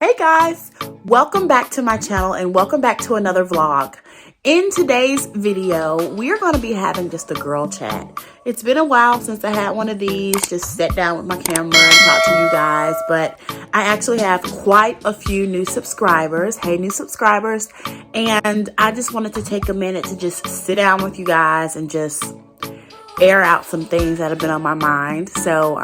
Hey guys, welcome back to my channel and welcome back to another vlog. In today's video, we are going to be having just a girl chat. It's been a while since I had one of these, just sat down with my camera and talk to you guys, but I actually have quite a few new subscribers. Hey, new subscribers. And I just wanted to take a minute to just sit down with you guys and just air out some things that have been on my mind. So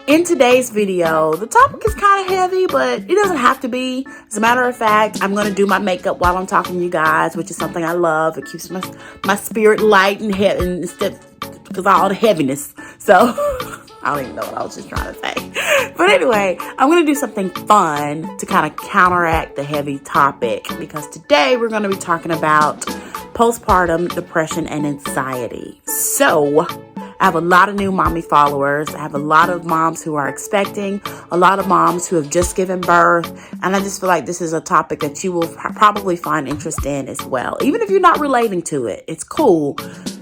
in today's video, the topic is kind of heavy, but it doesn't have to be. As a matter of fact, I'm going to do my makeup while I'm talking to you guys, which is something I love. It keeps my spirit light and heavy instead because of all the heaviness. So I don't even know what I was just trying to say. But anyway, I'm going to do something fun to kind of counteract the heavy topic, because today we're going to be talking about postpartum depression and anxiety. So I have a lot of new mommy followers. I have a lot of moms who are expecting, a lot of moms who have just given birth. And I just feel like this is a topic that you will probably find interest in as well. Even if you're not relating to it, it's cool,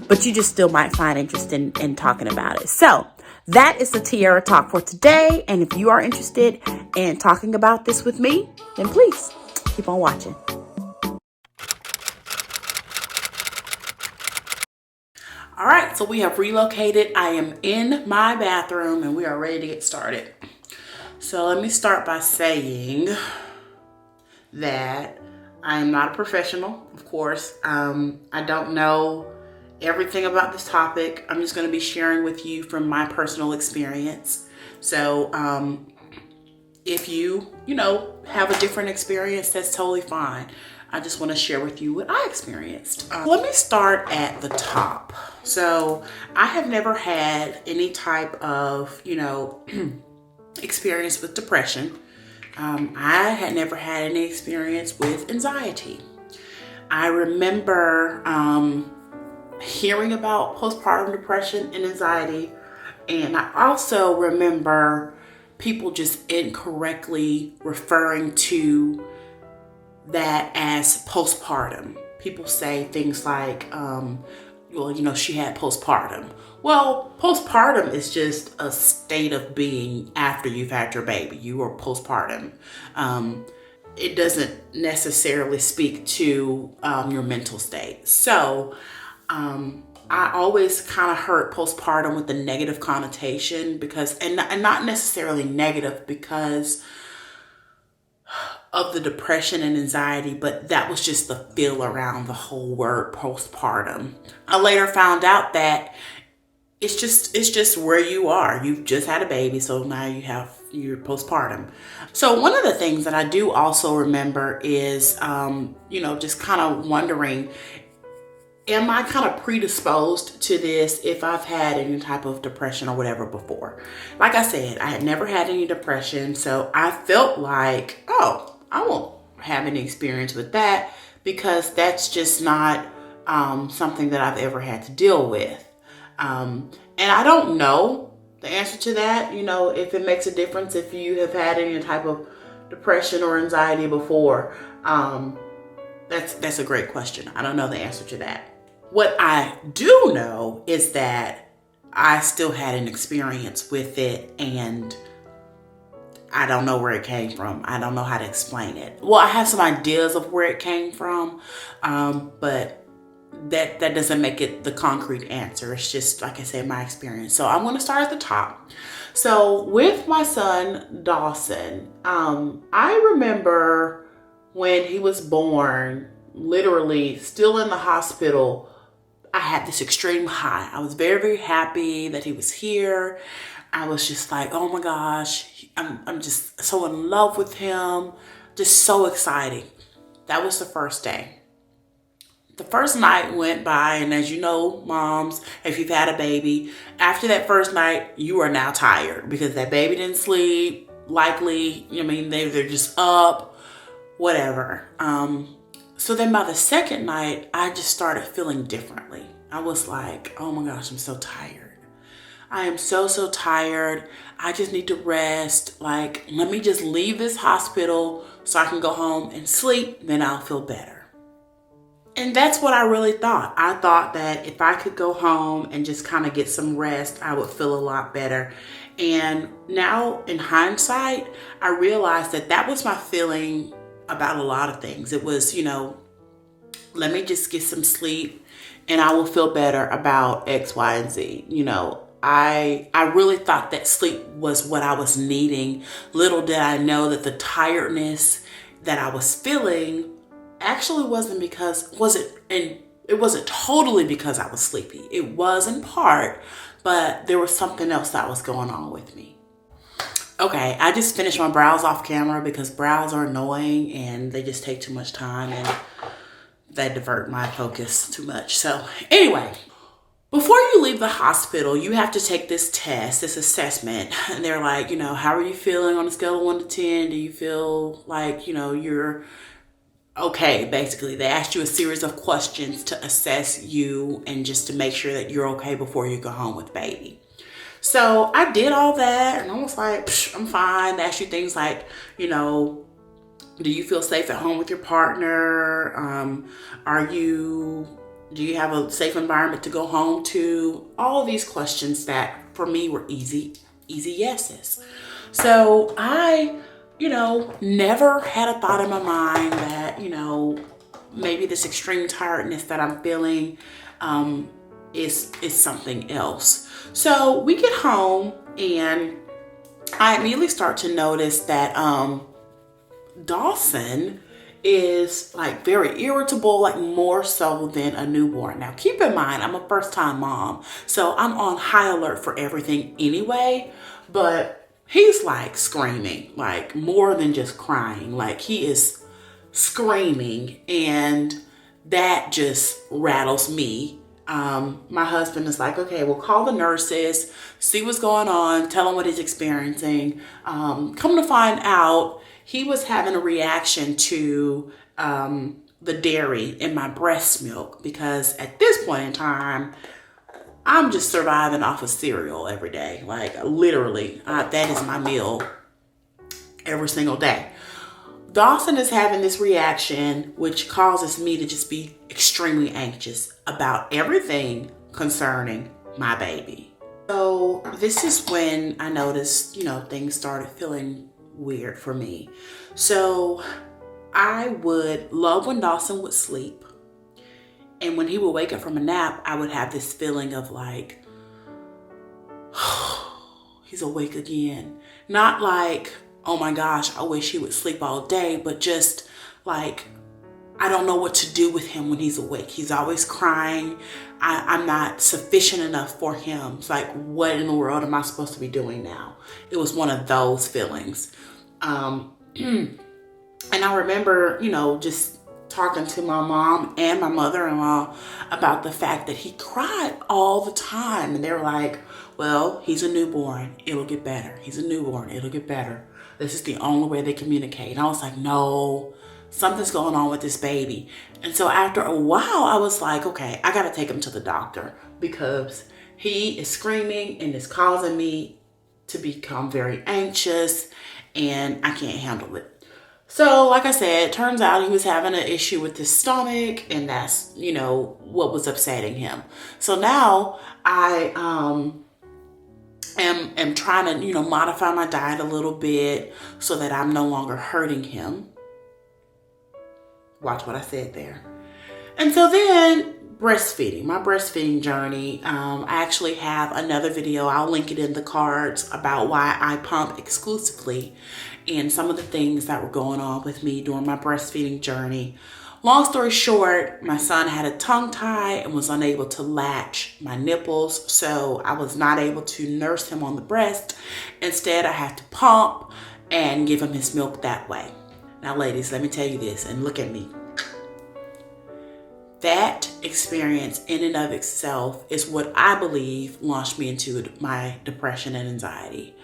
but you just still might find interest in talking about it. So that is the Tierra talk for today. And if you are interested in talking about this with me, then please keep on watching. All right, so we have relocated. I am in my bathroom and we are ready to get started. So let me start by saying that I am not a professional, of course. I don't know everything about this topic. I'm just going to be sharing with you from my personal experience. So if you have a different experience, that's totally fine. I just want to share with you what I experienced. Let me start at the top. So I have never had any type of, experience with depression. I had never had any experience with anxiety. I remember hearing about postpartum depression and anxiety. And I also remember people just incorrectly referring to that as postpartum. People say things like, she had postpartum. Well, postpartum is just a state of being after you've had your baby. You are postpartum. It doesn't necessarily speak to your mental state. So I always kind of heard postpartum with the negative connotation and not necessarily negative because of the depression and anxiety, but that was just the feel around the whole word postpartum. I later found out that it's just where you are. You've just had a baby, so now you're postpartum. So one of the things that I do also remember is, just kind of wondering, am I kind of predisposed to this if I've had any type of depression or whatever before? Like I said, I had never had any depression, so I felt like, I won't have any experience with that because that's just not something that I've ever had to deal with. And I don't know the answer to that, if it makes a difference if you have had any type of depression or anxiety before. That's a great question. I don't know the answer to that. What I do know is that I still had an experience with it, and I don't know where it came from. I don't know how to explain it. Well, I have some ideas of where it came from, but that doesn't make it the concrete answer. It's just, like I said, my experience. So I'm going to start at the top. So with my son, Dawson, I remember when he was born, literally still in the hospital, I had this extreme high. I was very, very happy that he was here. I was just like, oh my gosh, I'm just so in love with him. Just so exciting. That was the first day. The first night went by, and as you know, moms, if you've had a baby, after that first night, you are now tired because that baby didn't sleep, likely, they're just up, whatever. So then by the second night, I just started feeling differently. I was like, oh my gosh, I'm so tired. I am so tired. I just need to rest. Like, let me just leave this hospital so I can go home and sleep. Then I'll feel better. And that's what I really thought. I thought that if I could go home and just kind of get some rest, I would feel a lot better. And now in hindsight, I realized that that was my feeling about a lot of things. It was, let me just get some sleep and I will feel better about X, Y, and Z. I really thought that sleep was what I was needing. Little did I know that the tiredness that I was feeling actually it wasn't totally because I was sleepy. It was in part, but there was something else that was going on with me. Okay, I just finished my brows off camera because brows are annoying and they just take too much time and they divert my focus too much. So anyway, before you leave the hospital, you have to take this test, this assessment. And they're like, how are you feeling on a scale of 1 to 10? Do you feel like, you're okay? Basically, they asked you a series of questions to assess you and just to make sure that you're okay before you go home with baby. So I did all that and I was like, I'm fine. They asked you things like, do you feel safe at home with your partner? Do you have a safe environment to go home to? All of these questions that for me were easy yeses. So I, never had a thought in my mind that, maybe this extreme tiredness that I'm feeling is something else. So we get home and I immediately start to notice that Dawson is like very irritable, like more so than a newborn. Now keep in mind, I'm a first time mom, so I'm on high alert for everything anyway, but he's like screaming, like more than just crying, like he is screaming, and that just rattles me. My husband is like, okay, we'll call the nurses, see what's going on, tell him what he's experiencing. Come to find out, he was having a reaction to the dairy in my breast milk because at this point in time, I'm just surviving off of cereal every day. Like literally, that is my meal every single day. Dawson is having this reaction, which causes me to just be extremely anxious about everything concerning my baby. So this is when I noticed, things started feeling weird for me. So I would love when Dawson would sleep. And when he would wake up from a nap, I would have this feeling of like, he's awake again. Not like, oh my gosh, I wish he would sleep all day, but just like, I don't know what to do with him when he's awake. He's always crying. I'm not sufficient enough for him. It's like, what in the world am I supposed to be doing now? It was one of those feelings. And I remember, just talking to my mom and my mother-in-law about the fact that he cried all the time. And they were like, well, he's a newborn. It'll get better. He's a newborn. It'll get better. This is the only way they communicate. And I was like, no, something's going on with this baby. And so after a while, I was like, okay, I got to take him to the doctor because he is screaming and it's causing me to become very anxious and I can't handle it. So like I said, it turns out he was having an issue with his stomach and that's, what was upsetting him. So now I am trying to, modify my diet a little bit so that I'm no longer hurting him. Watch what I said there. And so then breastfeeding, my breastfeeding journey. I actually have another video. I'll link it in the cards about why I pump exclusively and some of the things that were going on with me during my breastfeeding journey. Long story short, my son had a tongue tie and was unable to latch my nipples, so I was not able to nurse him on the breast. Instead, I had to pump and give him his milk that way. Now, ladies, let me tell you this, and look at me. That experience in and of itself is what I believe launched me into my depression and anxiety.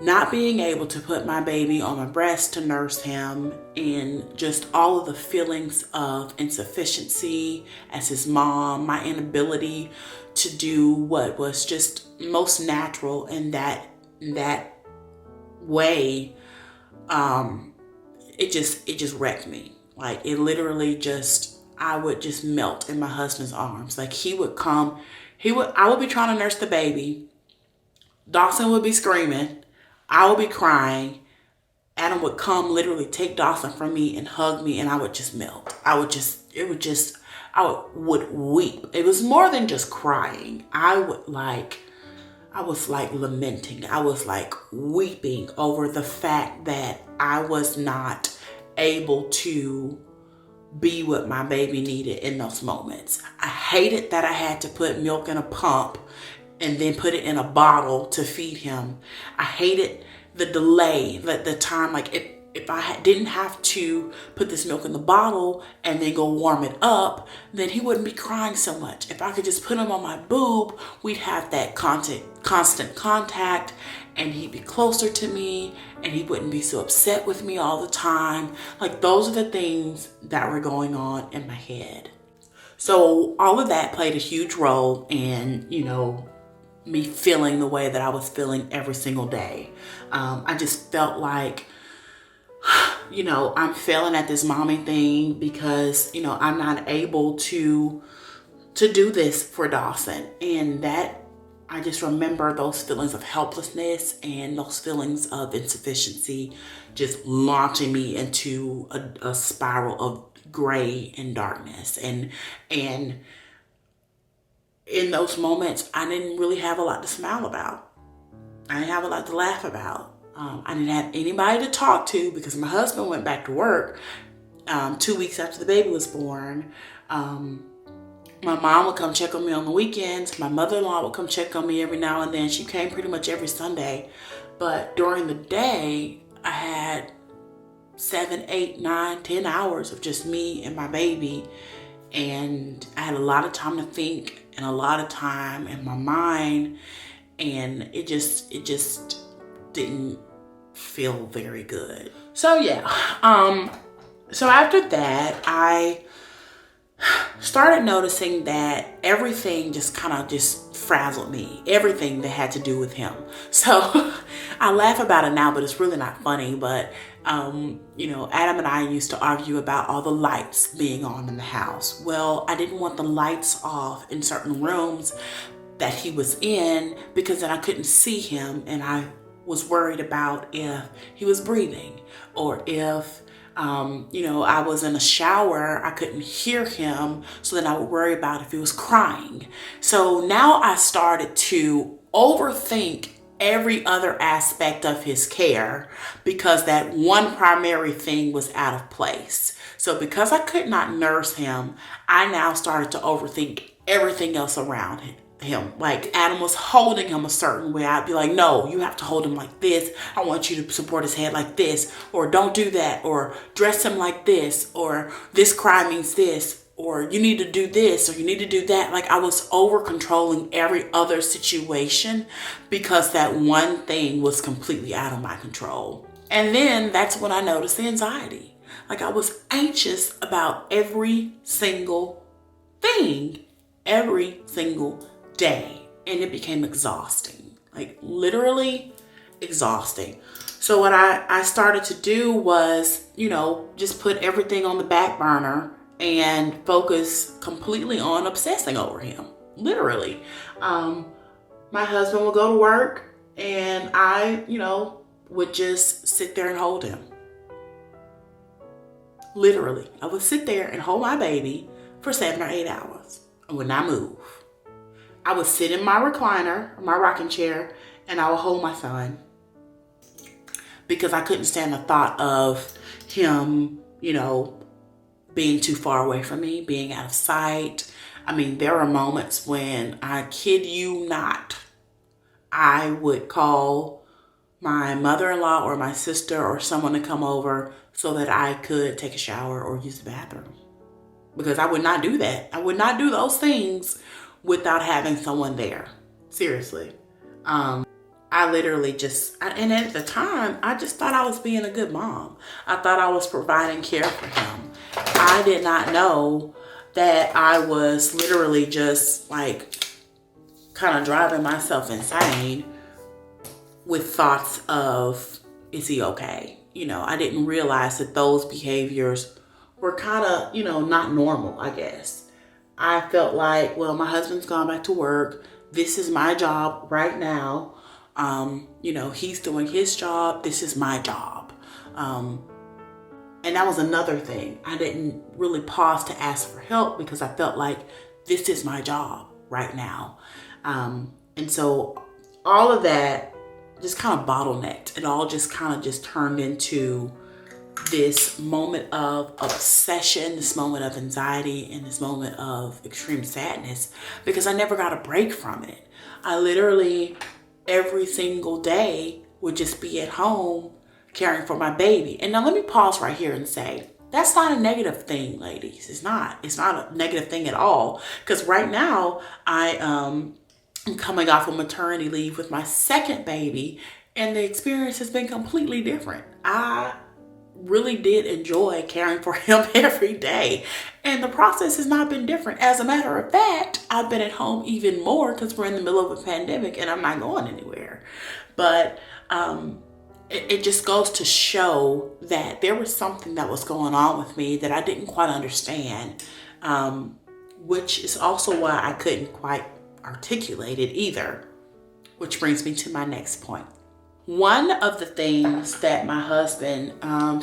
Not being able to put my baby on my breast to nurse him and just all of the feelings of insufficiency as his mom, my inability to do what was just most natural in that way, it just wrecked me. Like it literally just, I would just melt in my husband's arms. Like he would come, I would be trying to nurse the baby. Dawson would be screaming. I would be crying. Adam would come, literally take Dawson from me and hug me, and I would just melt. I would weep. It was more than just crying. I was like lamenting. I was like weeping over the fact that I was not able to be what my baby needed in those moments. I hated that I had to put milk in a pump and then put it in a bottle to feed him. I hated the delay, the time. Like if I didn't have to put this milk in the bottle and then go warm it up, then he wouldn't be crying so much. If I could just put him on my boob, we'd have that constant contact, and he'd be closer to me, and he wouldn't be so upset with me all the time. Like those are the things that were going on in my head. So all of that played a huge role in, me feeling the way that I was feeling every single day. I just felt like, I'm failing at this mommy thing because, I'm not able to do this for Dawson. And that, I just remember those feelings of helplessness and those feelings of insufficiency just launching me into a spiral of gray and darkness. And in those moments, I didn't really have a lot to smile about. I didn't have a lot to laugh about. I didn't have anybody to talk to because my husband went back to work 2 weeks after the baby was born. My mom would come check on me on the weekends. My mother-in-law would come check on me every now and then. She came pretty much every Sunday. But during the day, I had 7, 8, 9, 10 hours of just me and my baby. And I had a lot of time to think and a lot of time in my mind. And it just didn't feel very good. So yeah, so after that, I started noticing that everything just kind of just frazzled me. Everything that had to do with him. So I laugh about it now, but it's really not funny. But Adam and I used to argue about all the lights being on in the house. Well, I didn't want the lights off in certain rooms that he was in because then I couldn't see him, and I was worried about if he was breathing, or if I was in a shower, I couldn't hear him, so then I would worry about if he was crying. So now I started to overthink every other aspect of his care because that one primary thing was out of place. So because I could not nurse him, I now started to overthink everything else around him. Like Adam was holding him a certain way, I'd be like, no, you have to hold him like this. I want you to support his head like this, or don't do that, or dress him like this, or this cry means this, or you need to do this, or you need to do that. Like I was over controlling every other situation because that one thing was completely out of my control. And then that's when I noticed the anxiety. Like I was anxious about every single thing, every single day, and it became exhausting, like literally exhausting. So what I started to do was, just put everything on the back burner and focus completely on obsessing over him. Literally, my husband would go to work, and I, would just sit there and hold him. Literally, I would sit there and hold my baby for 7 or 8 hours. I would not move. I would sit in my recliner, my rocking chair, and I would hold my son because I couldn't stand the thought of him, being too far away from me, being out of sight. I mean, there were moments when, I kid you not, I would call my mother-in-law or my sister or someone to come over so that I could take a shower or use the bathroom. Because I would not do that. I would not do those things without having someone there. Seriously. I literally and at the time, I just thought I was being a good mom. I thought I was providing care for him. I did not know that I was literally just like kind of driving myself insane with thoughts of, is he okay? I didn't realize that those behaviors were kind of, not normal, I guess. I felt like, well, my husband's gone back to work. This is my job right now. He's doing his job. This is my job. And that was another thing. I didn't really pause to ask for help because I felt like this is my job right now. And so all of that just kind of bottlenecked. It all just kind of just turned into this moment of obsession, this moment of anxiety, and this moment of extreme sadness because I never got a break from it. I literally every single day would just be at home caring for my baby. And now let me pause right here and say, that's not a negative thing, ladies. It's not a negative thing at all. Because right now I'm coming off of maternity leave with my second baby, and the experience has been completely different. I really did enjoy caring for him every day, and the process has not been different. As a matter of fact, I've been at home even more because we're in the middle of a pandemic and I'm not going anywhere. But it just goes to show that there was something that was going on with me that I didn't quite understand, which is also why I couldn't quite articulate it either, which brings me to my next point. One of the things that my husband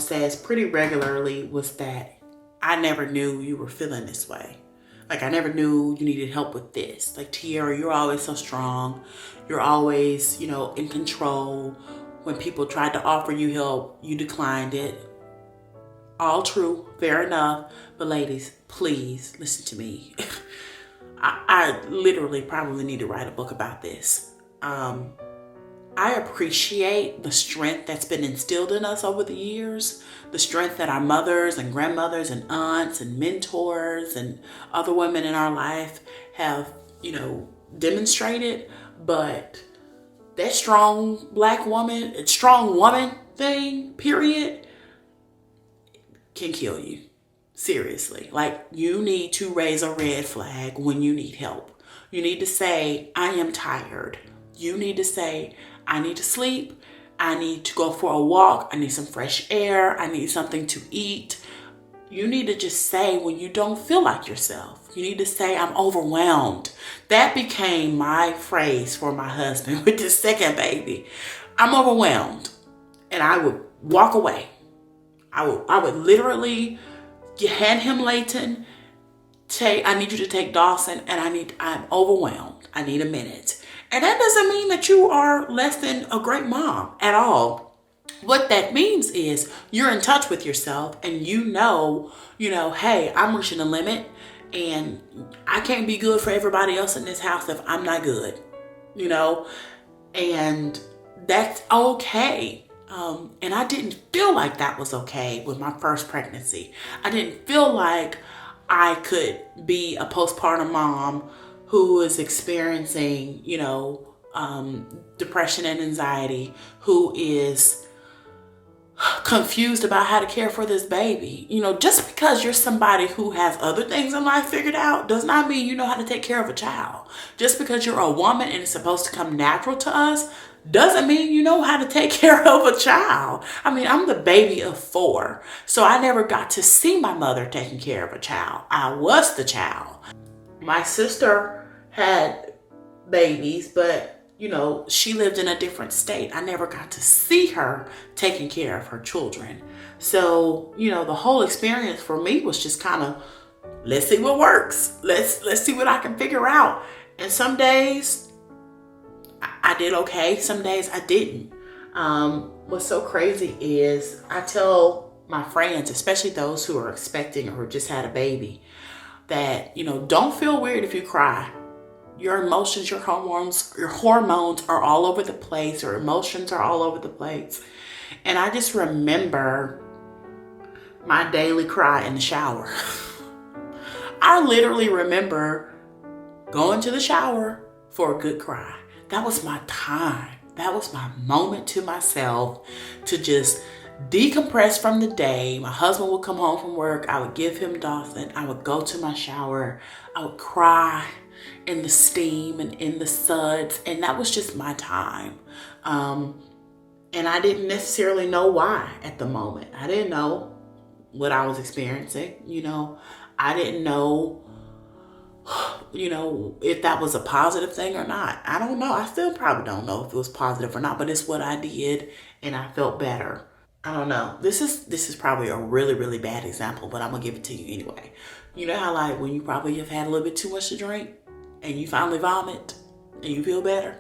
says pretty regularly was that I never knew you were feeling this way. Like, I never knew you needed help with this. Like, Tierra, you're always so strong. You're always, in control. When people tried to offer you help, you declined it. All true, fair enough. But ladies, please listen to me. I literally probably need to write a book about this. I appreciate the strength that's been instilled in us over the years, the strength that our mothers and grandmothers and aunts and mentors and other women in our life have, demonstrated. But that strong woman thing, period, can kill you. Seriously. Like, you need to raise a red flag when you need help. You need to say, I am tired. You need to say, I need to sleep. I need to go for a walk. I need some fresh air. I need something to eat. You need to just say when you don't feel like yourself. You need to say, I'm overwhelmed. That became my phrase for my husband with the second baby. I'm overwhelmed. And I would walk away. I would literally hand him Layton. I need you to take Dawson, and I'm overwhelmed. I need a minute. And that doesn't mean that you are less than a great mom at all. What that means is you're in touch with yourself, and hey, I'm reaching a limit, and I can't be good for everybody else in this house if I'm not good, and that's okay. And I didn't feel like that was okay with my first pregnancy. I didn't feel like I could be a postpartum mom who is experiencing, depression and anxiety, who is confused about how to care for this baby. Just because you're somebody who has other things in life figured out does not mean you know how to take care of a child. Just because you're a woman and it's supposed to come natural to us doesn't mean you know how to take care of a child. I'm the baby of 4, so I never got to see my mother taking care of a child. I was the child. My sister had babies, but she lived in a different state. I never got to see her taking care of her children. So, the whole experience for me was just kind of, let's see what works. Let's see what I can figure out. And some days I did okay. Some days I didn't. What's so crazy is I tell my friends, especially those who are expecting or just had a baby, that, don't feel weird if you cry. Your emotions, your hormones are all over the place. Your emotions are all over the place. And I just remember my daily cry in the shower. I literally remember going to the shower for a good cry. That was my time. That was my moment to myself to just decompress from the day. My husband would come home from work. I would give him Dawson. I would go to my shower. I would cry in the steam and in the suds. And that was just my time. And I didn't necessarily know why at the moment. I didn't know. what I was experiencing. I didn't know, if that was a positive thing or not. I don't know. I still probably don't know if it was positive or not, but it's what I did and I felt better. I don't know. This is probably a really, really bad example, but I'm gonna give it to you anyway. You know how like when you probably have had a little bit too much to drink and you finally vomit and you feel better?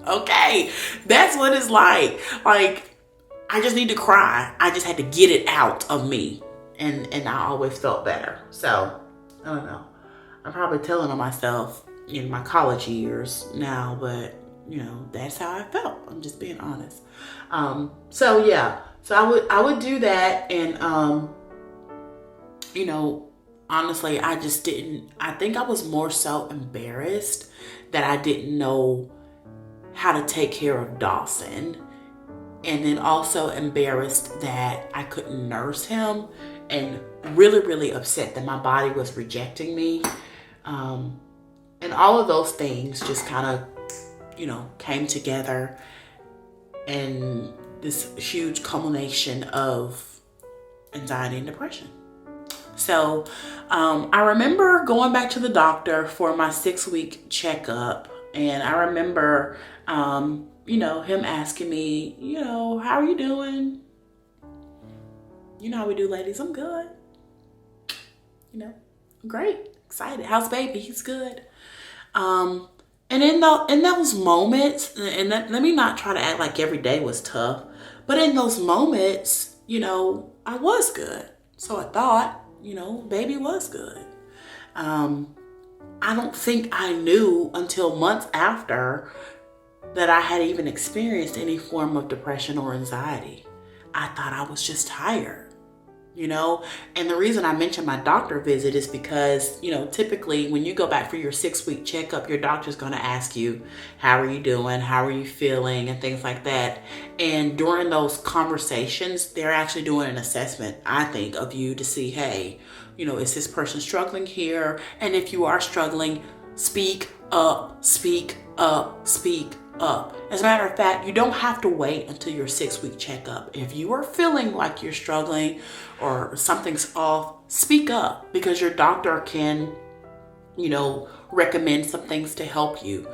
Okay, that's what it's like. Like, I just need to cry. I just had to get it out of me. And I always felt better. So, I don't know. I'm probably telling on myself in my college years now, but that's how I felt. I'm just being honest. So yeah. So I would do that, and honestly, I think I was more so embarrassed that I didn't know how to take care of Dawson, and then also embarrassed that I couldn't nurse him, and really, really upset that my body was rejecting me. And all of those things just kind of, came together, and this huge culmination of anxiety and depression. So I remember going back to the doctor for my 6-week checkup, and I remember, him asking me, how are you doing? You know how we do, ladies. I'm good. Great, excited. How's baby? He's good. And in those moments, and let me not try to act like every day was tough, but in those moments, I was good. So I thought, baby was good. I don't think I knew until months after that I had even experienced any form of depression or anxiety. I thought I was just tired. And the reason I mentioned my doctor visit is because, typically when you go back for your 6-week checkup, your doctor's going to ask you, how are you doing? How are you feeling? And things like that. And during those conversations, they're actually doing an assessment, I think, of you to see, hey, is this person struggling here? And if you are struggling, speak up, speak up, speak up. As a matter of fact, you don't have to wait until your 6-week checkup. If you are feeling like you're struggling or something's off, speak up, because your doctor can, recommend some things to help you.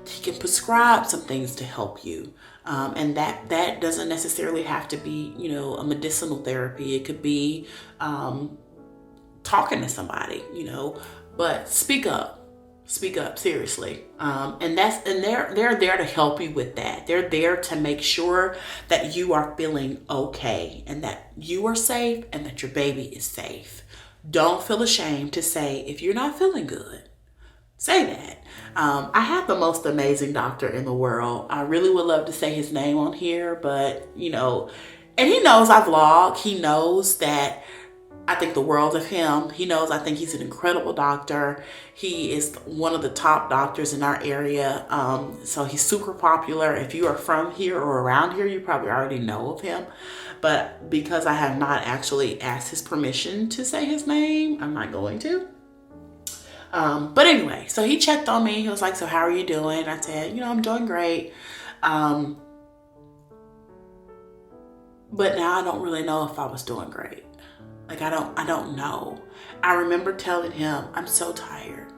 He can prescribe some things to help you. And that doesn't necessarily have to be, a medicinal therapy. It could be talking to somebody, but speak up. Speak up, seriously. And they're there to help you with that. They're there to make sure that you are feeling okay, and that you are safe, and that your baby is safe. Don't feel ashamed to say if you're not feeling good. Say that. I have the most amazing doctor in the world. I really would love to say his name on here, but and he knows I vlog. He knows that I think the world of him. He knows I think he's an incredible doctor. He is one of the top doctors in our area. So he's super popular. If you are from here or around here, you probably already know of him. But because I have not actually asked his permission to say his name, I'm not going to. But anyway, so he checked on me. He was like, so how are you doing? I said, I'm doing great. But now I don't really know if I was doing great. Like, I don't know. I remember telling him, I'm so tired.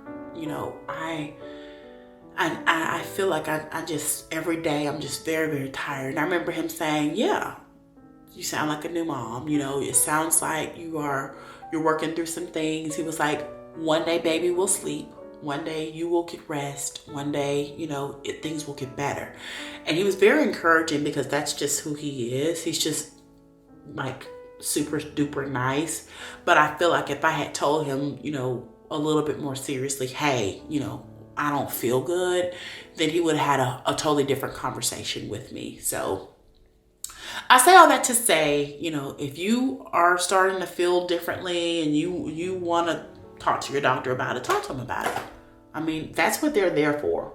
I feel like I just, every day I'm just very, very tired. And I remember him saying, yeah, you sound like a new mom. It sounds like you're working through some things. He was like, one day baby will sleep. One day you will get rest. One day, things will get better. And he was very encouraging, because that's just who he is. He's just like super duper nice. But I feel like if I had told him, a little bit more seriously, hey, I don't feel good, then he would have had a totally different conversation with me. So I say all that to say, if you are starting to feel differently and you want to talk to your doctor about it, talk to them about it. I mean, that's what they're there for.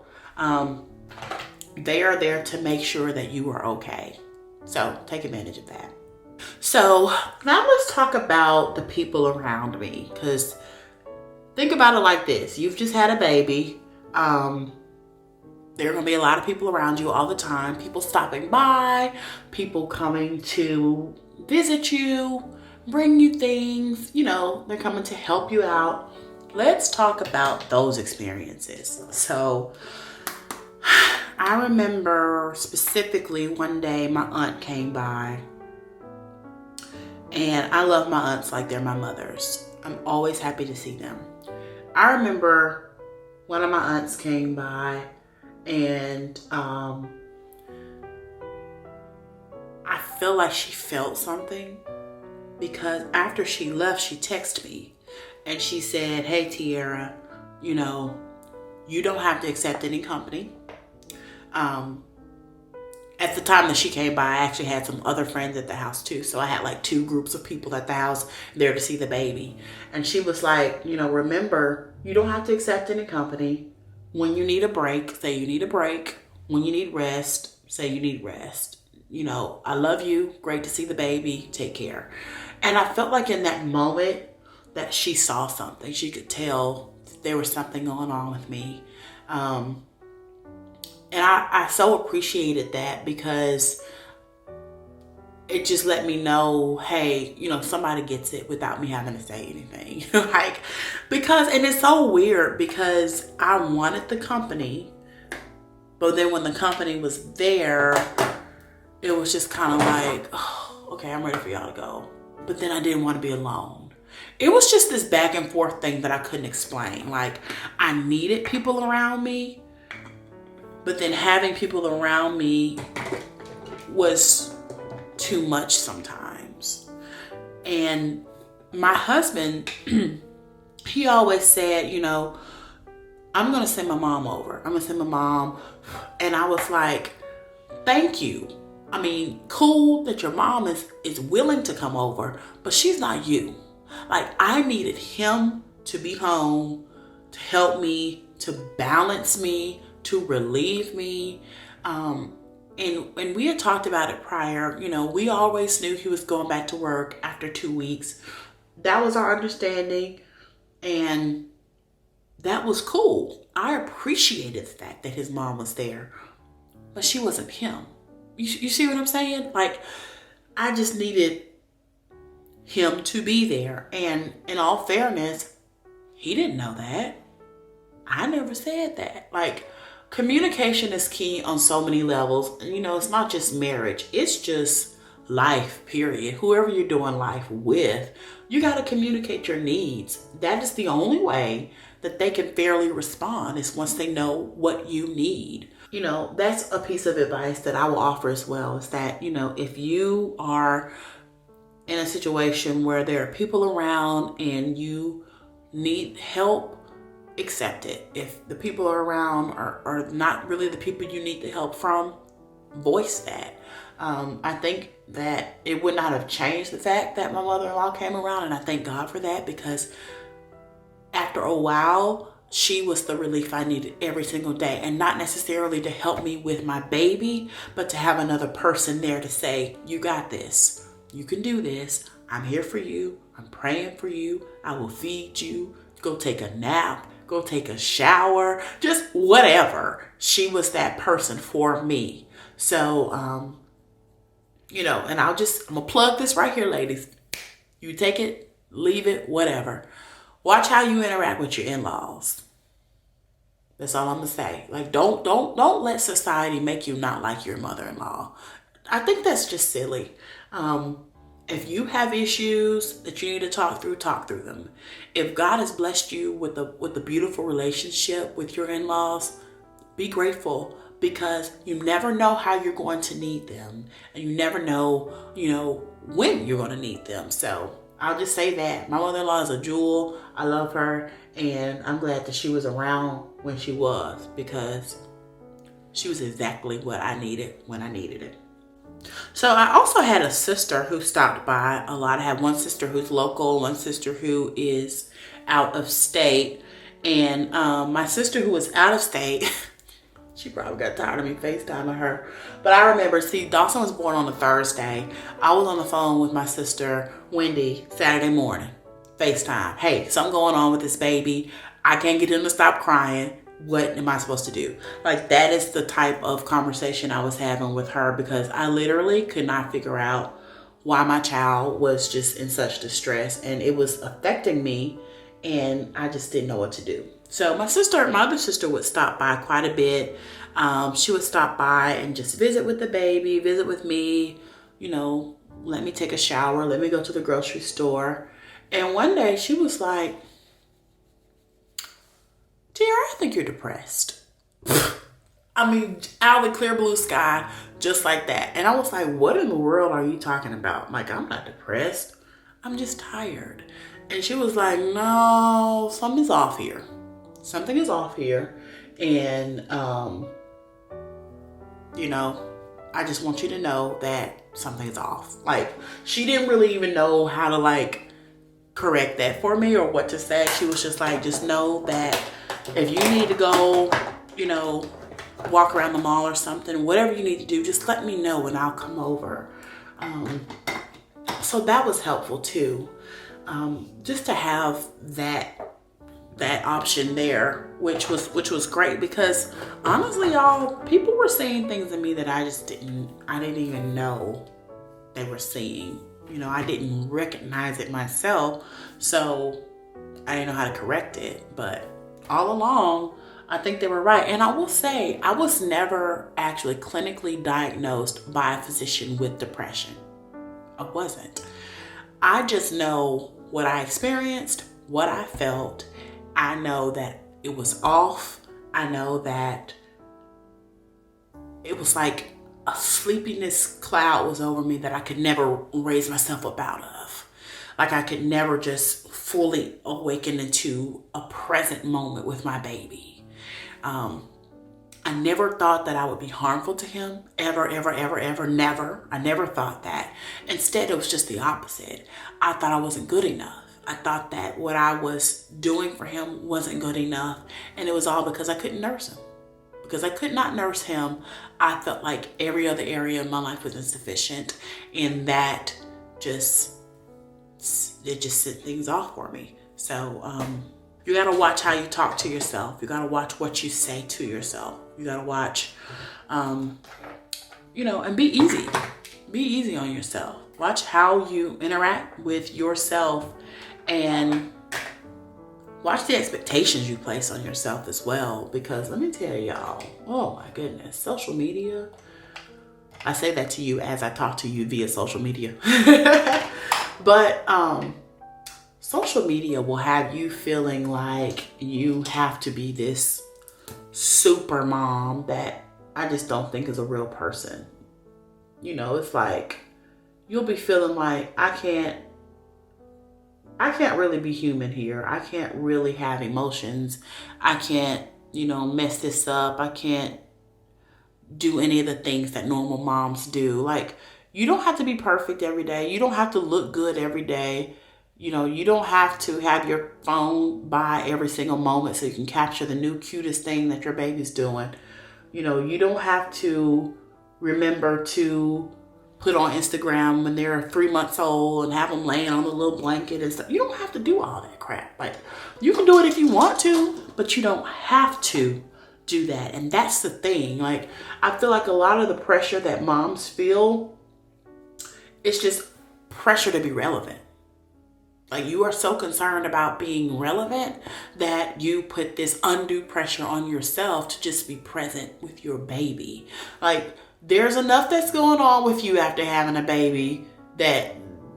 They are there to make sure that you are okay. So take advantage of that. So now let's talk about the people around me, because think about it like this. You've just had a baby. There are going to be a lot of people around you all the time. People stopping by, people coming to visit you, bring you things, they're coming to help you out. Let's talk about those experiences. So I remember specifically one day my aunt came by, and I love my aunts like they're my mothers. I'm always happy to see them. I remember one of my aunts came by, and I feel like she felt something, because after she left, she texted me and she said, "Hey, Tierra, you don't have to accept any company." At the time that she came by, I actually had some other friends at the house too. So I had like 2 groups of people at the house there to see the baby. And she was like, remember, you don't have to accept any company. When you need a break, say you need a break. When you need rest, say you need rest. I love you. Great to see the baby. Take care. And I felt like in that moment that she saw something. She could tell there was something going on with me. And I so appreciated that, because it just let me know, hey, somebody gets it without me having to say anything. And it's so weird, because I wanted the company, but then when the company was there, it was just kind of like, oh, okay, I'm ready for y'all to go. But then I didn't want to be alone. It was just this back and forth thing that I couldn't explain. Like, I needed people around me, but then having people around me was too much sometimes. And my husband, he always said, I'm going to send my mom over. I'm going to send my mom. And I was like, thank you. I mean, cool that your mom is willing to come over, but she's not you. Like, I needed him to be home, to help me, to balance me, to relieve me. And we had talked about it prior. We always knew he was going back to work after 2 weeks. That was our understanding, and that was cool. I appreciated the fact that his mom was there, but she wasn't him. You see what I'm saying? Like, I just needed him to be there. And in all fairness, he didn't know that. I never said that. Like, communication is key on so many levels. It's not just marriage. It's just life, period. Whoever you're doing life with, you got to communicate your needs. That is the only way that they can fairly respond, is once they know what you need. That's a piece of advice that I will offer as well, is that, if you are in a situation where there are people around and you need help, accept it. If the people around are not really the people you need the help from, voice that. I think that it would not have changed the fact that my mother-in-law came around, and I thank God for that, because after a while, she was the relief I needed every single day. And not necessarily to help me with my baby, but to have another person there to say, you got this. You can do this. I'm here for you. I'm praying for you. I will feed you. Go take a nap. Go take a shower. Just whatever. She was that person for me. So, and I'm going to plug this right here, ladies. You take it, leave it, whatever. Watch how you interact with your in-laws. That's all I'm gonna say. Like, don't let society make you not like your mother-in-law. I think that's just silly. If you have issues that you need to talk through them. If God has blessed you with a beautiful relationship with your in-laws, be grateful, because you never know how you're going to need them, and you never know, when you're going to need them. So I'll just say that my mother-in-law is a jewel. I love her, and I'm glad that she was around when she was, because she was exactly what I needed when I needed it. So I also had a sister who stopped by a lot. I have one sister who's local, one sister who is out of state, and my sister who was out of state, she probably got tired of me FaceTiming her. But I remember, Dawson was born on a Thursday. I was on the phone with my sister, Wendy, Saturday morning. FaceTime. Hey, something going on with this baby. I can't get him to stop crying. What am I supposed to do? Like, that is the type of conversation I was having with her, because I literally could not figure out why my child was just in such distress, and it was affecting me, and I just didn't know what to do. So my other sister would stop by quite a bit. She would stop by and just visit with the baby, visit with me, let me take a shower, let me go to the grocery store. And one day she was like, Tierra, I think you're depressed. I mean, out of the clear blue sky, just like that. And I was like, what in the world are you talking about? Like, I'm not depressed. I'm just tired. And she was like, no, something's off here. Something is off here. And, I just want you to know that something's off. Like, she didn't really even know how to, like, correct that for me or what to say. She was just like, just know that if you need to go, walk around the mall or something, whatever you need to do, just let me know and I'll come over. So that was helpful too. Just to have that option there, which was great, because honestly, y'all, people were saying things to me that I didn't even know they were seeing. I didn't recognize it myself, so I didn't know how to correct it. But all along, I think they were right. And I will say, I was never actually clinically diagnosed by a physician with depression. I wasn't. I just know what I experienced, what I felt. I know that it was off. I know that it was like a sleepiness cloud was over me that I could never raise myself up out of. Like, I could never just fully awaken into a present moment with my baby. I never thought that I would be harmful to him. Ever, never. I never thought that. Instead, it was just the opposite. I thought I wasn't good enough. I thought that what I was doing for him wasn't good enough. And it was all because I couldn't nurse him. Because I could not nurse him, I felt like every other area of my life was insufficient. And that just set things off for me. So, you got to watch how you talk to yourself. You got to watch what you say to yourself. You got to watch, and be easy. Be easy on yourself. Watch how you interact with yourself, and watch the expectations you place on yourself as well. Because let me tell y'all, oh my goodness, social media. I say that to you as I talk to you via social media. But, social media will have you feeling like you have to be this super mom that I just don't think is a real person. It's like you'll be feeling like I can't really be human here. I can't really have emotions. I can't, mess this up. I can't do any of the things that normal moms do. Like, you don't have to be perfect every day. You don't have to look good every day. You don't have to have your phone by every single moment so you can capture the new cutest thing that your baby's doing. You don't have to remember to put on Instagram when they're 3 months old and have them laying on a little blanket and stuff. You don't have to do all that crap. Like, you can do it if you want to, but you don't have to do that. And that's the thing. Like, I feel like a lot of the pressure that moms feel, it's just pressure to be relevant. Like, you are so concerned about being relevant that you put this undue pressure on yourself to just be present with your baby. Like, there's enough that's going on with you after having a baby that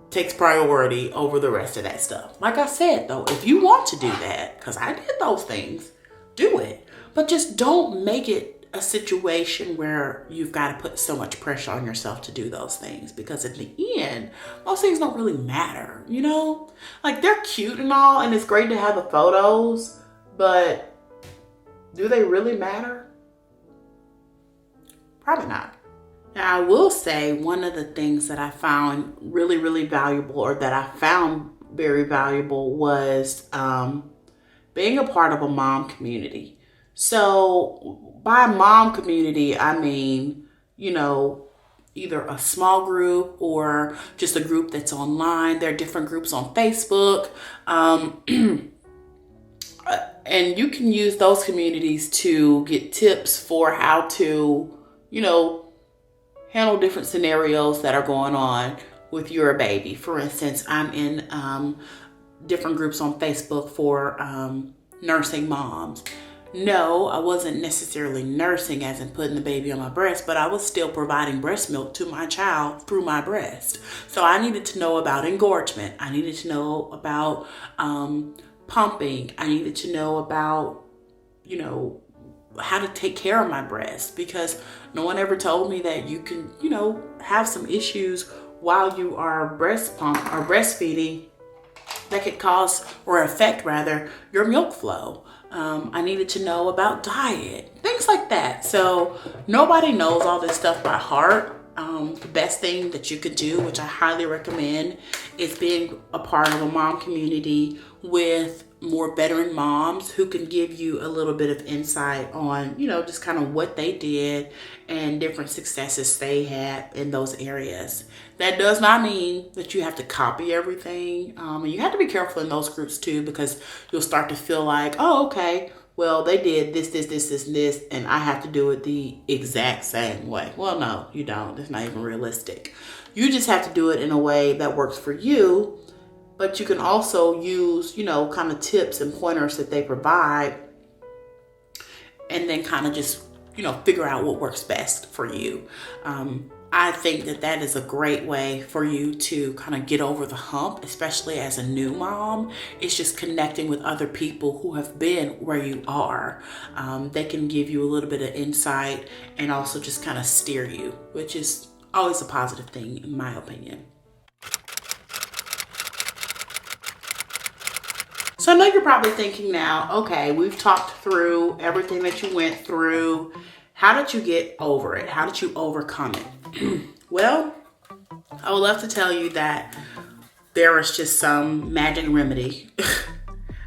takes priority over the rest of that stuff. Like I said, though, if you want to do that, because I did those things, do it. But just don't make it a situation where you've got to put so much pressure on yourself to do those things, because at the end, those things don't really matter, Like, they're cute and all, and it's great to have the photos, but do they really matter? Probably not. Now, I will say one of the things that I found really, really valuable, or that I found very valuable, was being a part of a mom community. So by mom community, I mean, either a small group or just a group that's online. There are different groups on Facebook. And you can use those communities to get tips for how to, handle different scenarios that are going on with your baby. For instance, I'm in different groups on Facebook for nursing moms. No, I wasn't necessarily nursing as in putting the baby on my breast, but I was still providing breast milk to my child through my breast. So I needed to know about engorgement. I needed to know about pumping. I needed to know about, how to take care of my breast, because no one ever told me that you can, have some issues while you are breastfeeding that could cause or affect rather your milk flow. I needed to know about diet, things like that. So nobody knows all this stuff by heart. The best thing that you could do, which I highly recommend, is being a part of a mom community with more veteran moms who can give you a little bit of insight on, just kind of what they did and different successes they had in those areas. That does not mean that you have to copy everything. And you have to be careful in those groups too, because you'll start to feel like, oh, okay, well, they did this, and I have to do it the exact same way. Well, no, you don't. It's not even realistic. You just have to do it in a way that works for you, but you can also use, kind of tips and pointers that they provide, and then kind of just, figure out what works best for you. I think that is a great way for you to kind of get over the hump, especially as a new mom. It's just connecting with other people who have been where you are. They can give you a little bit of insight and also just kind of steer you, which is always a positive thing in my opinion. So I know you're probably thinking now, okay, we've talked through everything that you went through. How did you get over it? How did you overcome it? Well, I would love to tell you that there is just some magic remedy.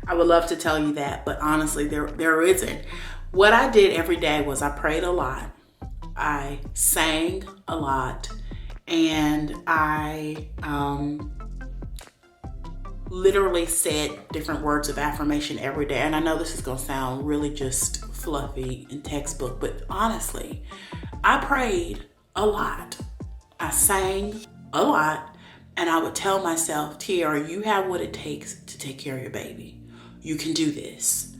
I would love to tell you that, but honestly, there isn't. What I did every day was I prayed a lot. I sang a lot, and I literally said different words of affirmation every day. And I know this is going to sound really just fluffy and textbook, but honestly, I prayed a lot. I sang a lot, and I would tell myself, Tierra, you have what it takes to take care of your baby. You can do this.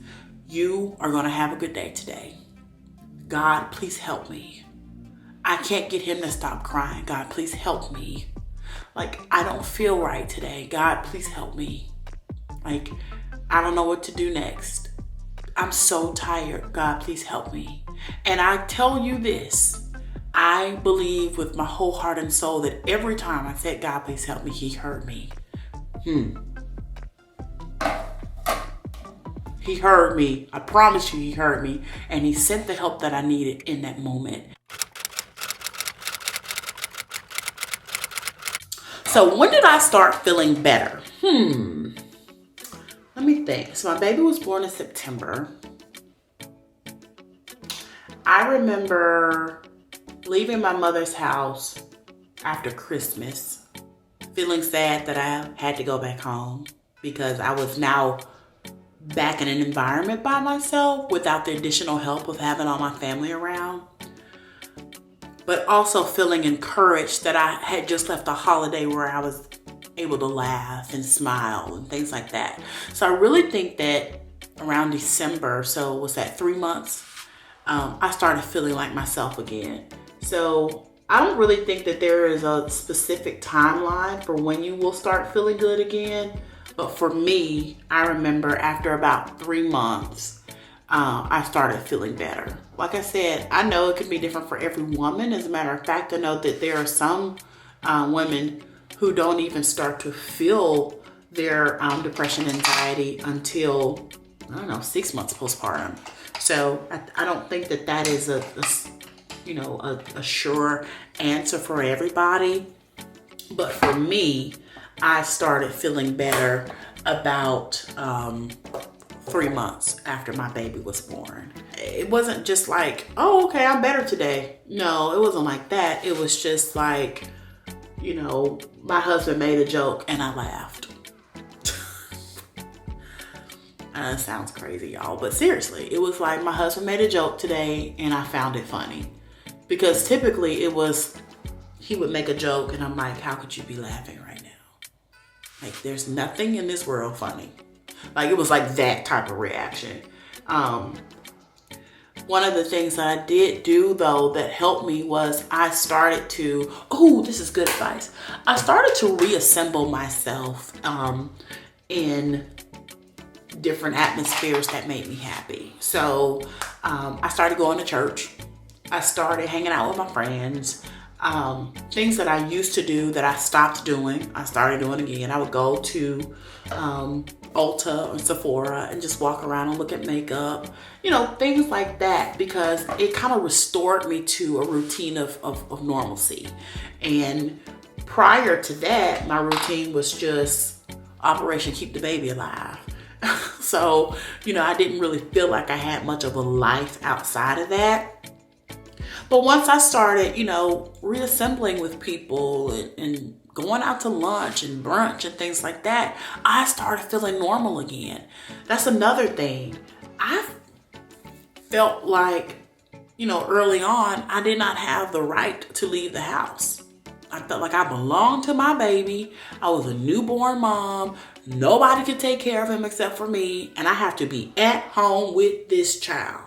You are going to have a good day today. God, please help me. I can't get him to stop crying. God, please help me. Like, I don't feel right today. God, please help me. Like, I don't know what to do next. I'm so tired. God, please help me. And I tell you this, I believe with my whole heart and soul that every time I said, God, please help me, he heard me. He heard me. I promise you, he heard me. And he sent the help that I needed in that moment. So when did I start feeling better? Let me think. So my baby was born in September. I remember leaving my mother's house after Christmas, feeling sad that I had to go back home because I was now back in an environment by myself without the additional help of having all my family around. But also feeling encouraged that I had just left a holiday where I was able to laugh and smile and things like that. So I really think that around December, so was that 3 months, I started feeling like myself again. So I don't really think that there is a specific timeline for when you will start feeling good again. But for me, I remember after about 3 months, I started feeling better. Like I said, I know it can be different for every woman. As a matter of fact, I know that there are some women who don't even start to feel their depression, anxiety until, 6 months postpartum. So I don't think that is a sure answer for everybody. But for me, I started feeling better about 3 months after my baby was born. It wasn't just like, oh, okay, I'm better today. No, it wasn't like that. It was just like, my husband made a joke and I laughed. It sounds crazy, y'all, but seriously, it was like my husband made a joke today and I found it funny. Because typically he would make a joke and I'm like, how could you be laughing right now? Like, there's nothing in this world funny. Like, it was like that type of reaction. One of the things that I did do, though, that helped me was I started to, oh, this is good advice. I started to reassemble myself in different atmospheres that made me happy. So I started going to church. I started hanging out with my friends. Things that I used to do that I stopped doing, I started doing again. I would go to Ulta or Sephora and just walk around and look at makeup, you know, things like that, because it kind of restored me to a routine of normalcy. And prior to that, my routine was just Operation Keep the Baby Alive. So, you know, I didn't really feel like I had much of a life outside of that. But once I started, you know, reassembling with people and going out to lunch and brunch and things like that, I started feeling normal again. That's another thing. I felt like, you know, early on, I did not have the right to leave the house. I felt like I belonged to my baby. I was a newborn mom. Nobody could take care of him except for me. And I have to be at home with this child.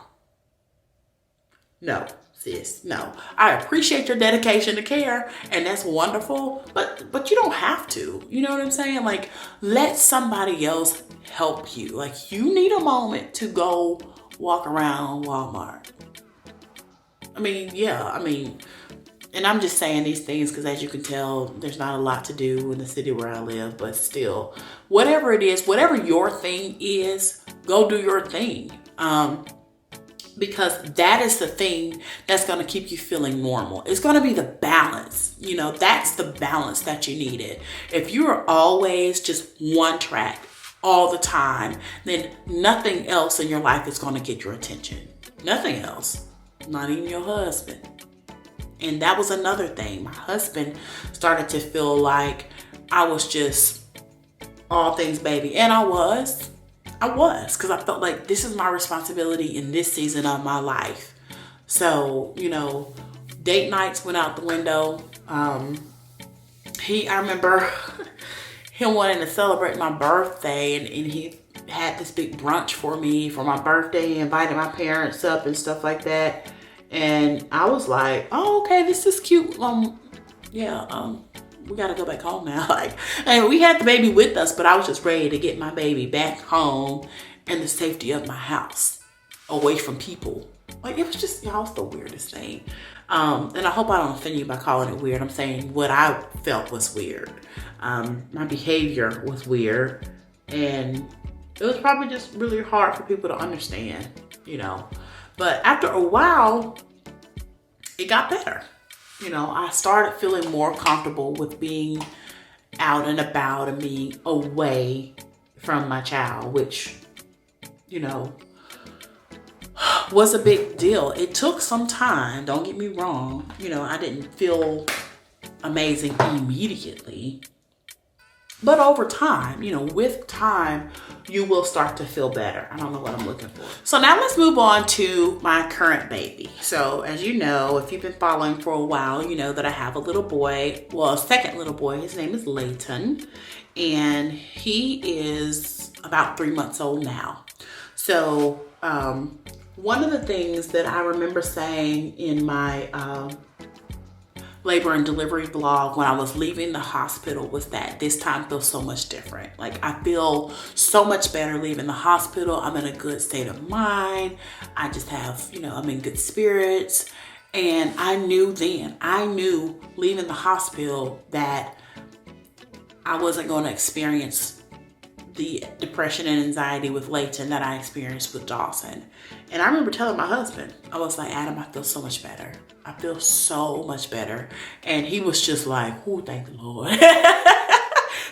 No, sis, no. I appreciate your dedication to care, and that's wonderful, but you don't have to. You know what I'm saying? Like, let somebody else help you. Like, you need a moment to go walk around Walmart. And I'm just saying these things because, as you can tell, there's not a lot to do in the city where I live, but still, whatever it is, whatever your thing is, go do your thing. Because that is the thing that's going to keep you feeling normal. It's going to be the balance. You know, that's the balance that you needed. If you're always just one track all the time, then nothing else in your life is going to get your attention. Nothing else. Not even your husband. And that was another thing. My husband started to feel like I was just all things baby. And I was, because I felt like this is my responsibility in this season of my life. So, you know, date nights went out the window. I remember him wanting to celebrate my birthday, and he had this big brunch for me for my birthday. He invited my parents up and stuff like that. And I was like, oh, okay, this is cute. We gotta go back home now. And we had the baby with us, but I was just ready to get my baby back home in the safety of my house, away from people. Like, it was just, y'all, it's the weirdest thing. And I hope I don't offend you by calling it weird. I'm saying what I felt was weird. My behavior was weird, and it was probably just really hard for people to understand, you know. But after a while, it got better. You know, I started feeling more comfortable with being out and about and being away from my child, which, you know, was a big deal. It took some time, don't get me wrong. You know, I didn't feel amazing immediately. But over time, you know, with time, you will start to feel better. I don't know what I'm looking for. So now let's move on to my current baby. So as you know, if you've been following for a while, you know that I have a little boy, well, a second little boy. His name is Layton, and he is about 3 months old now. So one of the things that I remember saying in my labor and delivery blog when I was leaving the hospital was that this time feels so much different. Like, I feel so much better leaving the hospital. I'm in a good state of mind. I just have, you know, I'm in good spirits. And I knew leaving the hospital that I wasn't going to experience the depression and anxiety with Layton that I experienced with Dawson. And I remember telling my husband, I was like, Adam, I feel so much better. I feel so much better. And he was just like, oh, thank the Lord.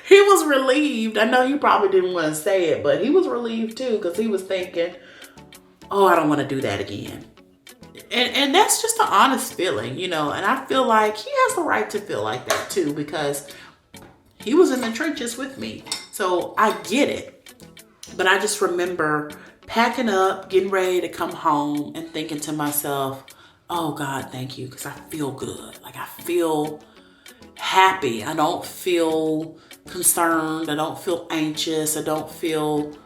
He was relieved. I know he probably didn't want to say it, but he was relieved too, because he was thinking, oh, I don't want to do that again. And that's just an honest feeling, you know, and I feel like he has the right to feel like that too, because he was in the trenches with me. So I get it. But I just remember packing up, getting ready to come home, and thinking to myself, oh God, thank you, because I feel good. Like, I feel happy. I don't feel concerned. I don't feel anxious. I don't feel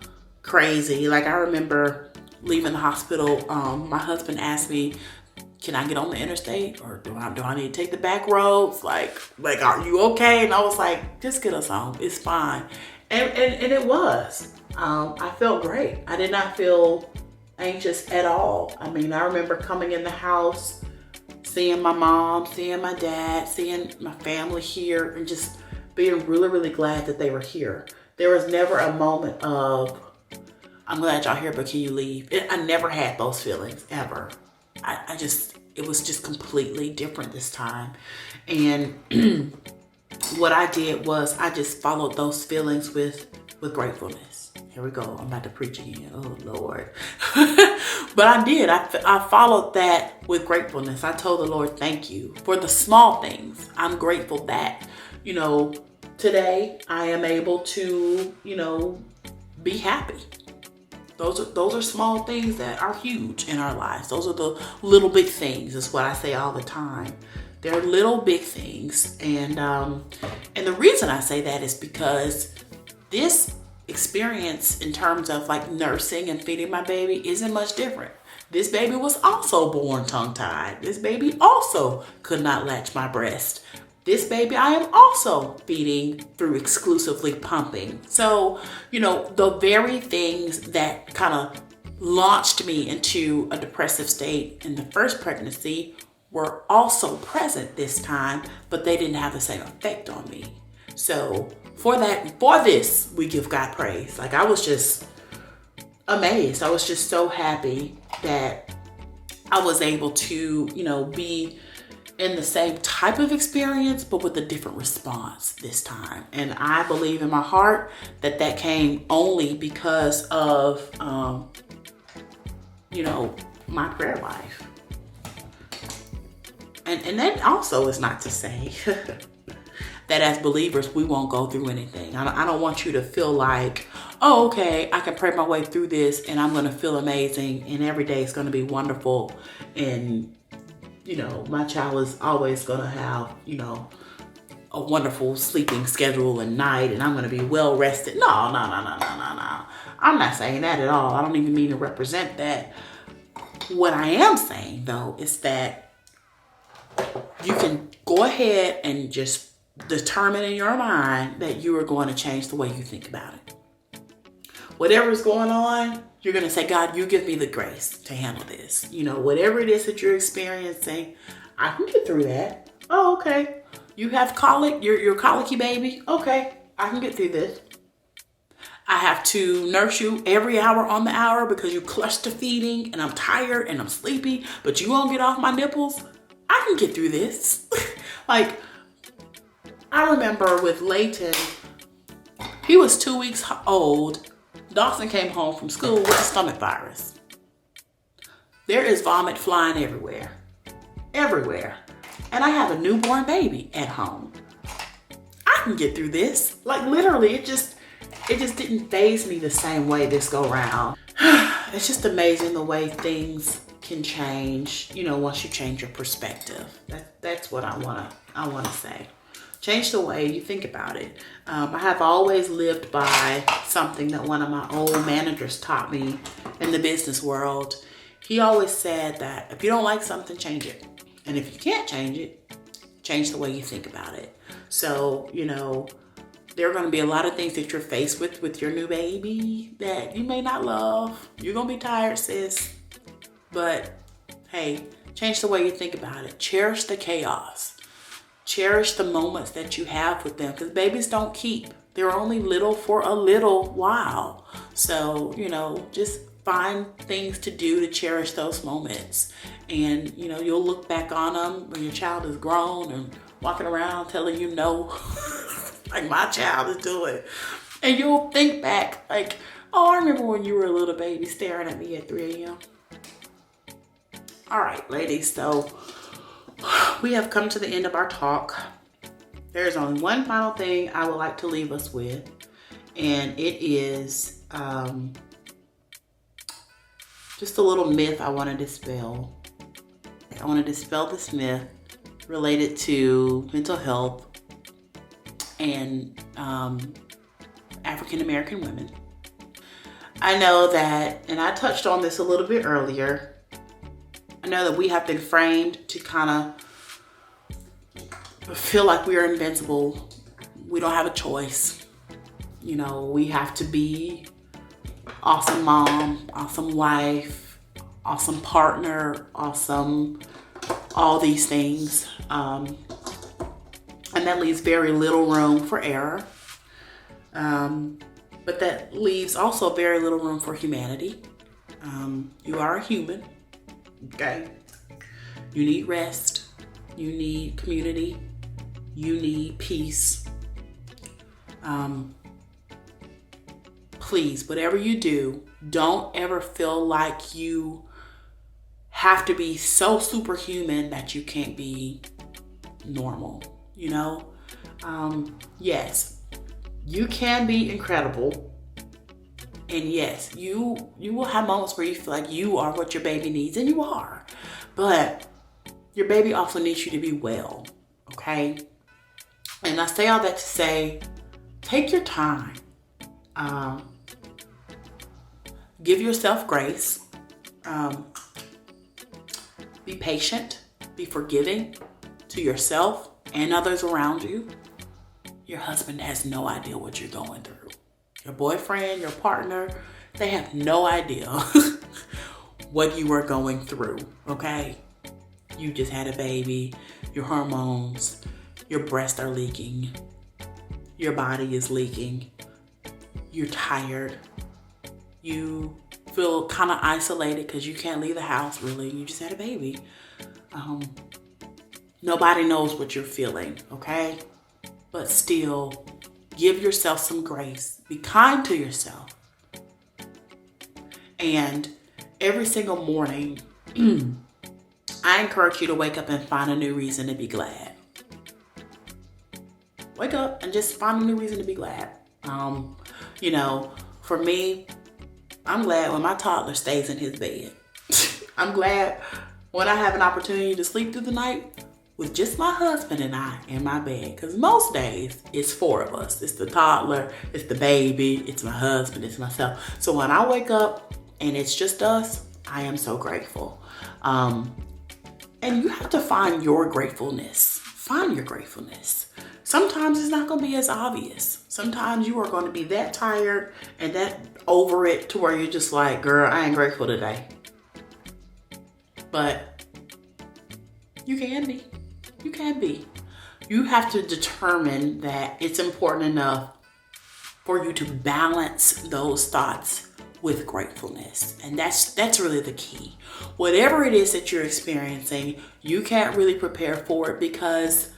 crazy. Like, I remember leaving the hospital, my husband asked me, can I get on the interstate, or do I need to take the back roads? Like, are you okay? And I was like, just get us home. It's fine. And it was. I felt great. I did not feel anxious at all. I mean, I remember coming in the house, seeing my mom, seeing my dad, seeing my family here, and just being really, really glad that they were here. There was never a moment of, I'm glad y'all here, but can you leave? I never had those feelings, ever. It was just completely different this time. And what I did was I just followed those feelings with gratefulness. Here we go. I'm about to preach again. Oh, Lord. But I did. I followed that with gratefulness. I told the Lord, thank you for the small things. I'm grateful that, today I am able to, be happy. Those are small things that are huge in our lives. Those are the little big things, is what I say all the time. They're little big things. And the reason I say that is because this experience in terms of like nursing and feeding my baby isn't much different. This baby was also born tongue-tied. This baby also could not latch my breast. This baby I am also feeding through exclusively pumping. So, the very things that kind of launched me into a depressive state in the first pregnancy were also present this time, but they didn't have the same effect on me. So for this, we give God praise. Like, I was just amazed. I was just so happy that I was able to, be in the same type of experience, but with a different response this time. And I believe in my heart that came only because of, my prayer life. And that also is not to say that as believers, we won't go through anything. I don't want you to feel like, oh, okay, I can pray my way through this and I'm going to feel amazing and every day is going to be wonderful. And my child is always going to have, a wonderful sleeping schedule and night, and I'm going to be well rested. No. I'm not saying that at all. I don't even mean to represent that. What I am saying, though, is that you can go ahead and just determine in your mind that you are going to change the way you think about it. Whatever's going on, you're going to say, God, you give me the grace to handle this. Whatever it is that you're experiencing, I can get through that. Oh, okay. You have colic, you're colicky baby. Okay, I can get through this. I have to nurse you every hour on the hour because you cluster feeding and I'm tired and I'm sleepy, but you won't get off my nipples. I can get through this. Like, I remember with Layton, he was 2 weeks old. Dawson came home from school with a stomach virus. There is vomit flying everywhere. Everywhere. And I have a newborn baby at home. I can get through this. Like, literally, it just didn't faze me the same way this go round. It's just amazing the way things can change, once you change your perspective. That's what I wanna say. Change the way you think about it. I have always lived by something that one of my old managers taught me in the business world. He always said that if you don't like something, change it. And if you can't change it, change the way you think about it. So, there are going to be a lot of things that you're faced with your new baby that you may not love. You're going to be tired, sis. But hey, change the way you think about it. Cherish the chaos. Cherish the moments that you have with them, because babies don't keep. They're only little for a little while. So, just find things to do to cherish those moments. And, you'll look back on them when your child is grown and walking around telling you no, like my child is doing. And you'll think back like, oh, I remember when you were a little baby staring at me at 3 a.m. All right, ladies, so we have come to the end of our talk. There's only one final thing I would like to leave us with, and it is just a little myth I want to dispel. I want to dispel this myth related to mental health and African American women. I know that, and I touched on this a little bit earlier, I know that we have been framed to kind of feel like we are invincible. We don't have a choice. You know, we have to be awesome mom, awesome wife, awesome partner, awesome, all these things. And that leaves very little room for error. But that leaves also very little room for humanity. You are a human, okay? You need rest. You need community. You need peace. Please, whatever you do, don't ever feel like you have to be so superhuman that you can't be normal, you know? Yes, you can be incredible. And yes, you will have moments where you feel like you are what your baby needs, and you are. But your baby also needs you to be well, okay? And I say all that to say, take your time. Give yourself grace. Be patient. Be forgiving to yourself and others around you. Your husband has no idea what you're going through. Your boyfriend, your partner, they have no idea what you are going through, okay? You just had a baby, your hormones, your breasts are leaking, your body is leaking, you're tired, you feel kind of isolated because you can't leave the house really, you just had a baby. Nobody knows what you're feeling, okay? But still, give yourself some grace. Be kind to yourself. And every single morning, I encourage you to wake up and find a new reason to be glad. Wake up and just find a new reason to be glad. You know, for me, I'm glad when my toddler stays in his bed. I'm glad when I have an opportunity to sleep through the night with just my husband and I in my bed. Because most days, it's four of us. It's the toddler, it's the baby, it's my husband, it's myself. So when I wake up and it's just us, I am so grateful. And you have to find your gratefulness. Find your gratefulness. Sometimes it's not going to be as obvious. Sometimes you are going to be that tired and that over it to where you're just like, girl, I ain't grateful today. But you can be. You can be. You have to determine that it's important enough for you to balance those thoughts with gratefulness. And that's really the key. Whatever it is that you're experiencing, you can't really prepare for it because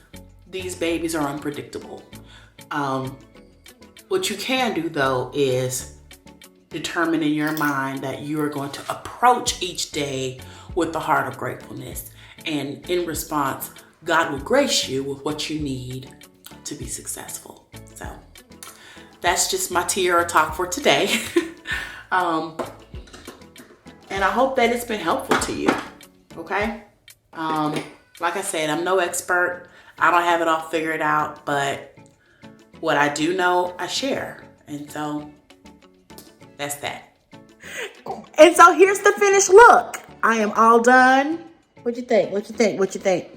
these babies are unpredictable. What you can do though is determine in your mind that you are going to approach each day with the heart of gratefulness. And in response, God will grace you with what you need to be successful. So that's just my Tierra talk for today. And I hope that it's been helpful to you. Okay? Like I said, I'm no expert. I don't have it all figured out, but what I do know, I share. And so that's that. And so here's the finished look. I am all done. What you think? What you think? What you think?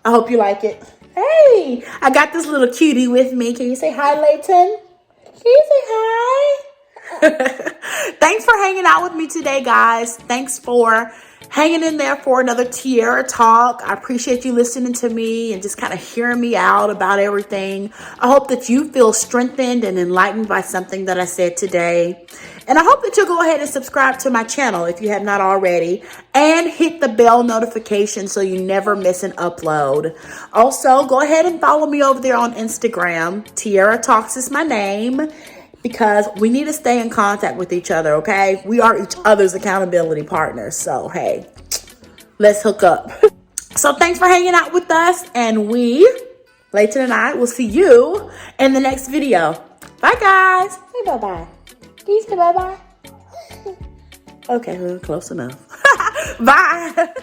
I hope you like it. Hey, I got this little cutie with me. Can you say hi, Layton? Can you say hi? Thanks for hanging out with me today, guys. Thanks for hanging in there for another Tierra talk. I appreciate you listening to me and just kind of hearing me out about everything. I hope that you feel strengthened and enlightened by something that I said today. And I hope that you'll go ahead and subscribe to my channel if you have not already, and hit the bell notification so you never miss an upload. Also, go ahead and follow me over there on Instagram. Tierra Talks is my name, because we need to stay in contact with each other, okay? We are each other's accountability partners. So, hey, let's hook up. So thanks for hanging out with us. And we, Layton and I, will see you in the next video. Bye, guys. Say bye-bye. Can you say bye-bye? Okay, well, close enough. Bye.